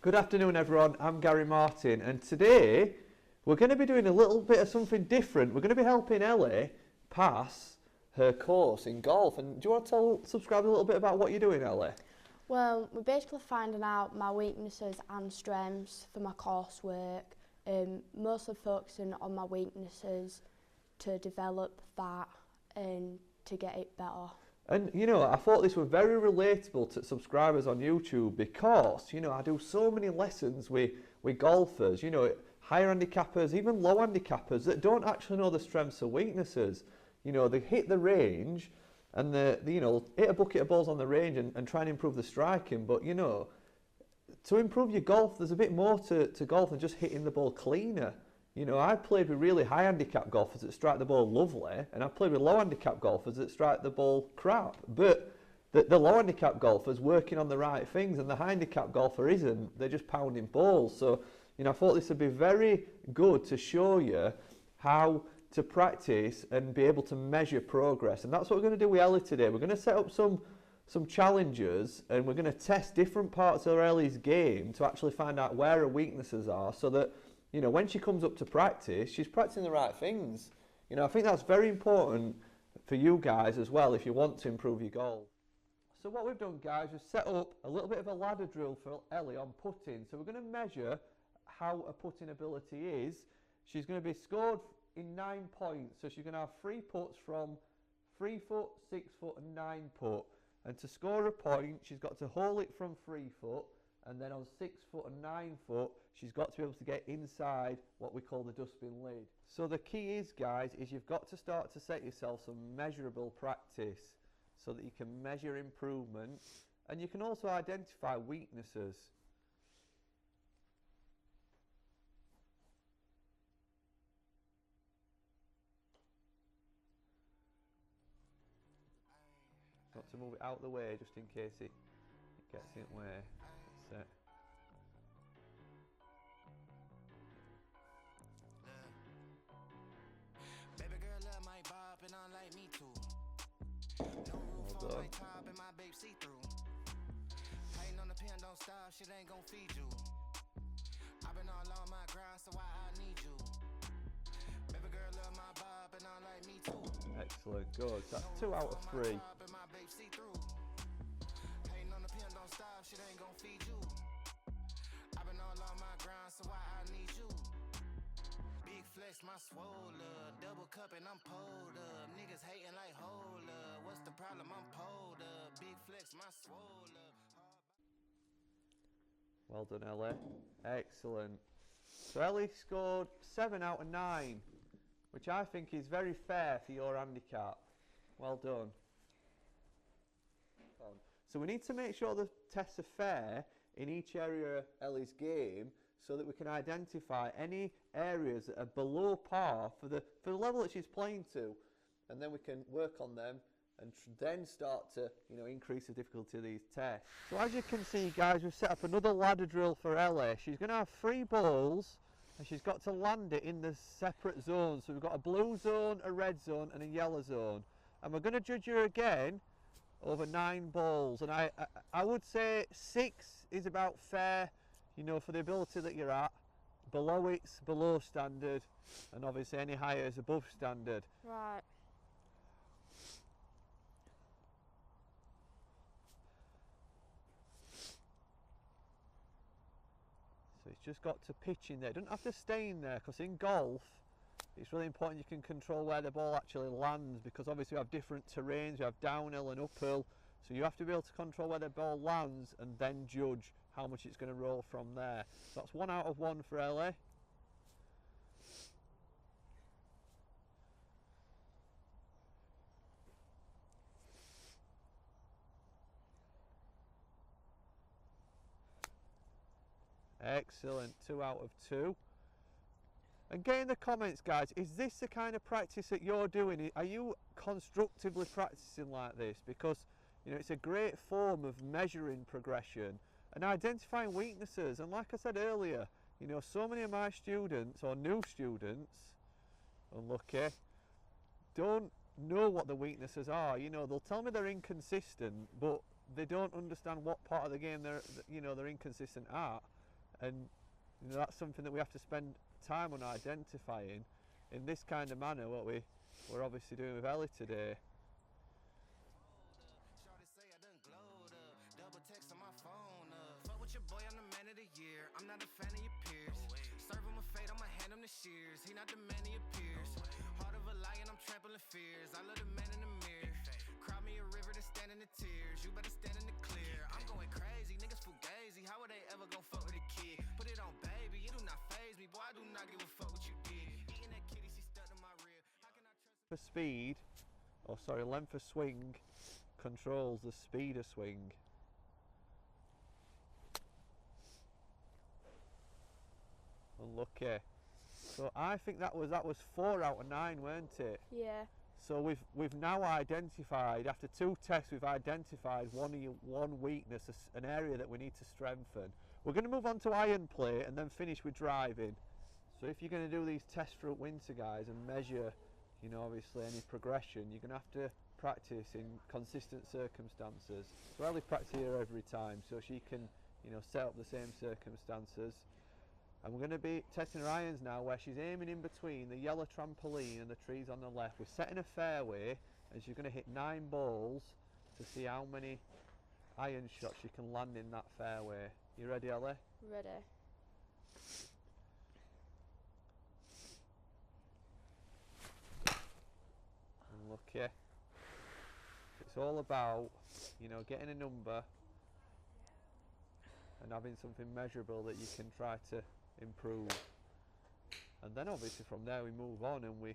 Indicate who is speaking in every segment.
Speaker 1: Good afternoon everyone, I'm Gary Martin and today we're going to be doing a little bit of something different. We're going to be helping Ellie pass her course in golf. And do you want to tell subscribers a little bit about what you're doing, Ellie?
Speaker 2: Well, we're basically finding out my weaknesses and strengths for my coursework, mostly focusing on my weaknesses to develop that and to get it better.
Speaker 1: And you know, I thought this was very relatable to subscribers on YouTube because, you know, I do so many lessons with golfers, you know, higher handicappers, even low handicappers that don't actually know the strengths or weaknesses. You know, they hit the range and you know, hit a bucket of balls on the range and try and improve the striking. But, you know, to improve your golf, there's a bit more to golf than just hitting the ball cleaner. You know, I played with really high handicap golfers that strike the ball lovely, and I played with low handicap golfers that strike the ball crap. But the low handicap golfer's working on the right things, and the high handicap golfer isn't. They're just pounding balls. So, you know, I thought this would be very good to show you how to practice and be able to measure progress. And that's what we're going to do with Ellie today. We're going to set up some challenges, and we're going to test different parts of Ellie's game to actually find out where her weaknesses are, so that, you know, when she comes up to practice, she's practicing the right things. You know, I think that's very important for you guys as well if you want to improve your golf. So what we've done, guys, we've set up a little bit of a ladder drill for Ellie on putting. So we're going to measure how her putting ability is. She's going to be scored in 9 points. So she's going to have 3 putts from 3 foot, 6 foot and 9 putt. And to score a point, she's got to hole it from 3 foot. And then on 6 foot and 9 foot, she's got to be able to get inside what we call the dustbin lid. So the key is, guys, is you've got to start to set yourself some measurable practice so that you can measure improvement, and you can also identify weaknesses. Got to move it out the way just in case it gets in the way. That's it.
Speaker 3: Baby girl love my bob and unlike me too. No roof on my top and my babe see through. Hating on the pen don't stop, shit ain't gon' feed you. I've been all on my grind, so why I need you. Baby girl love my bob and unlike me too.
Speaker 1: Excellent, good. That's 2 out of 3.
Speaker 3: Hating on the pen don't stop, shit ain't gon' feed you. I've been all on my grind, so why I need you. Big flex, my swole up, double cup and I'm pulled up. Niggas hating like hold up, what's the problem? I'm pulled up. Big flex, my swole up.
Speaker 1: Well done, Ellie. Excellent. So Ellie scored 7 out of 9, which I think is very fair for your handicap. Well done. So we need to make sure the tests are fair in each area of Ellie's game, so that we can identify any areas that are below par for the level that she's playing to, and then we can work on them and then start to, you know, increase the difficulty of these tests. So as you can see, guys, we've set up another ladder drill for Ellie. She's going to have 3 balls and she's got to land it in the separate zones. So we've got a blue zone, a red zone and a yellow zone, and we're going to judge her again over 9 balls, and I would say 6 is about fair, you know, for the ability that you're at. Below it's below standard, and obviously any higher is above standard.
Speaker 2: Right.
Speaker 1: So it's just got to pitch in there. It doesn't have to stay in there, because in golf it's really important you can control where the ball actually lands, because obviously we have different terrains, we have downhill and uphill, so you have to be able to control where the ball lands and then judge how much it's going to roll from there. So that's 1 out of 1 for Ellie. Excellent, 2 out of 2. And get in the comments, guys, is this the kind of practice that you're doing? Are you constructively practicing like this? Because, you know, it's a great form of measuring progression and identifying weaknesses. And like I said earlier, you know, so many of my students, or new students, unlucky, don't know what the weaknesses are. You know, they'll tell me they're inconsistent, but they don't understand what part of the game they're inconsistent at. And you know, that's something that we have to spend time on identifying in this kind of manner, what we're obviously doing with Ellie today.
Speaker 3: Shorty say I done glowed up. Double text on my phone up. Fuck with your boy, I'm the man of the year. I'm not a fan of your peers. Serve him a fate, I'ma hand him the shears. He not the man of your peers. Heart of a lion, I'm trampling fears. I love the man in the mirror. Cry me a river to stand in the tears. You better stand in the clear. I'm going crazy, niggas fugazi. How would they ever gon' fuck with a kid? Put it on, baby, it do not faze me. Boy, I do not give a fuck what you did. Eating that kitty, she stuck to my rib. How can I trust
Speaker 1: For speed, or sorry, length of swing controls the speed of swing. Unlucky. So I think that was 4 out of 9, weren't it?
Speaker 2: Yeah.
Speaker 1: So we've now identified, after 2 tests, we've identified one weakness, an area that we need to strengthen. We're going to move on to iron plate and then finish with driving. So if you're going to do these tests through winter, guys, and measure, you know, obviously any progression, you're going to have to practice in consistent circumstances. So Ellie practices here every time, so she can, you know, set up the same circumstances. And we're going to be testing her irons now, where she's aiming in between the yellow trampoline and the trees on the left. We're setting a fairway, and she's going to hit 9 balls to see how many iron shots she can land in that fairway. You ready, Ellie?
Speaker 2: Ready.
Speaker 1: Unlucky. It's all about, you know, getting a number and having something measurable that you can try to improve. And then obviously from there we move on and we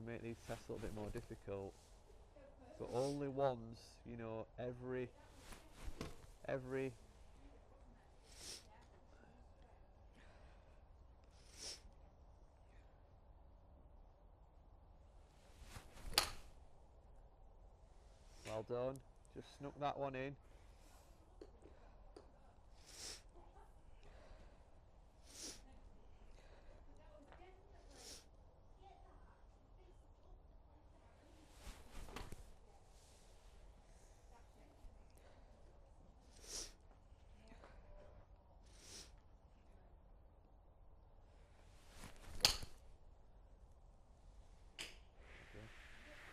Speaker 1: make these tests a little bit more difficult. But only once, you know, every well done. Just snuck that one in.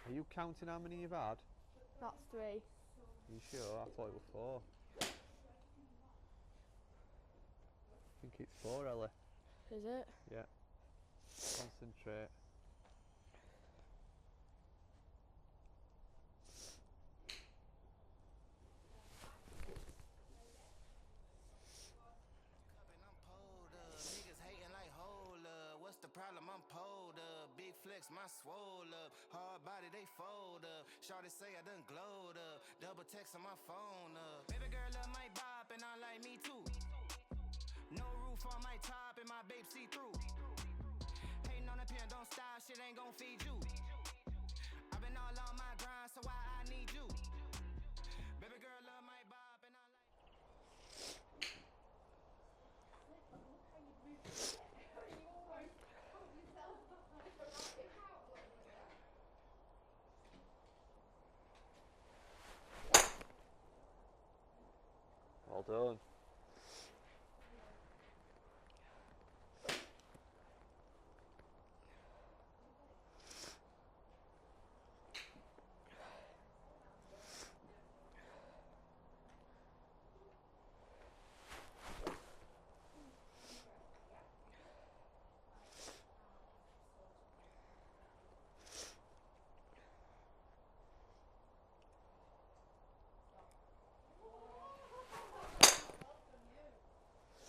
Speaker 1: Are you counting how many you've had?
Speaker 2: That's 3.
Speaker 1: Are you sure? I thought it was 4. I think it's 4, Ellie.
Speaker 2: Is it?
Speaker 1: Yeah. Concentrate.
Speaker 3: I'm pulled up. Niggas hating like hold up. What's the problem? I'm pulled up. Big flex, my swole up. Hard body, they fold up. Shorty say I done glowed up. Double text on my phone up. Baby girl love my bop and I like me too. No roof on my top and my babe see through. Hating on the pen, don't stop, shit ain't gon' feed you. I've been all on my grind, so why I need you. Baby girl love my bop and I like.
Speaker 1: Well done.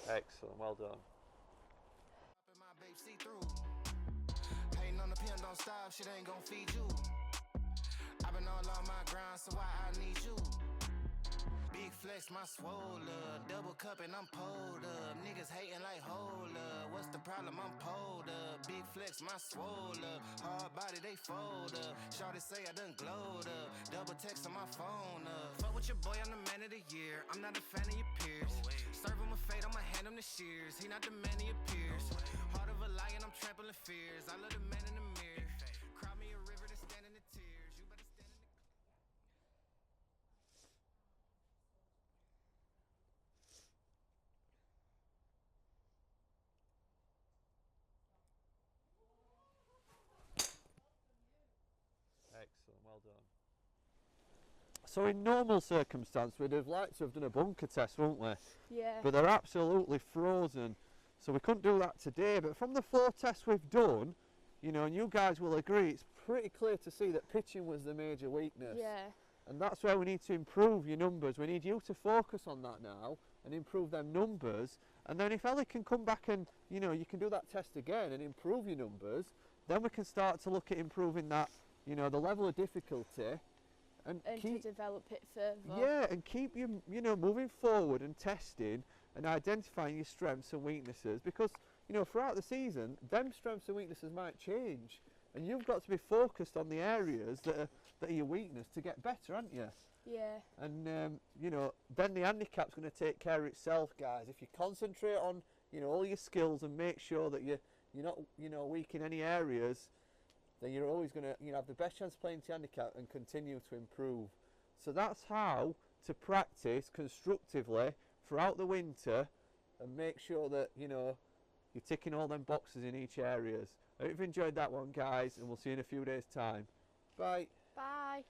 Speaker 1: Excellent, well done.
Speaker 3: My babe see through. Hating on the pen, don't stop, shit ain't gon' feed you. I've been all on my grind, so why I need you. Big flex, my swole up. Double cup and I'm pulled up. Niggas hating like hold up. What's the problem? I'm pulled up. Big flex, my swole up. Hard body, they fold up. Shorty say I done glowed up. Double text on my phone up. Fuck with your boy, I'm the man of the year. I'm not a fan of your peers. Serve him a fate, I'ma hand him the shears. He not the man of your peers. Heart of a lion, I'm trampling fears. I love the man in the mirror. Cry me a river to stand in the tears. You better stand in the
Speaker 1: Excellent, well done. So in normal circumstance, we'd have liked to have done a bunker test, wouldn't we?
Speaker 2: Yeah.
Speaker 1: But they're absolutely frozen. So we couldn't do that today. But from the 4 tests we've done, you know, and you guys will agree, it's pretty clear to see that pitching was the major weakness.
Speaker 2: Yeah.
Speaker 1: And that's where we need to improve your numbers. We need you to focus on that now and improve them numbers. And then if Ellie can come back and, you know, you can do that test again and improve your numbers, then we can start to look at improving that, you know, the level of difficulty. And
Speaker 2: to develop it further.
Speaker 1: Yeah, and keep you know, moving forward and testing and identifying your strengths and weaknesses, because, you know, throughout the season, them strengths and weaknesses might change, and you've got to be focused on the areas that are your weakness to get better, aren't you?
Speaker 2: Yeah.
Speaker 1: And you know, then the handicap's going to take care of itself, guys. If you concentrate on, you know, all your skills and make sure that you're not, you know, weak in any areas, then you're always going to, you know, have the best chance of playing to handicap and continue to improve. So that's how to practice constructively throughout the winter and make sure that, you know, you're ticking all them boxes in each areas. I hope you've enjoyed that one, guys, and we'll see you in a few days' time. Bye.
Speaker 2: Bye.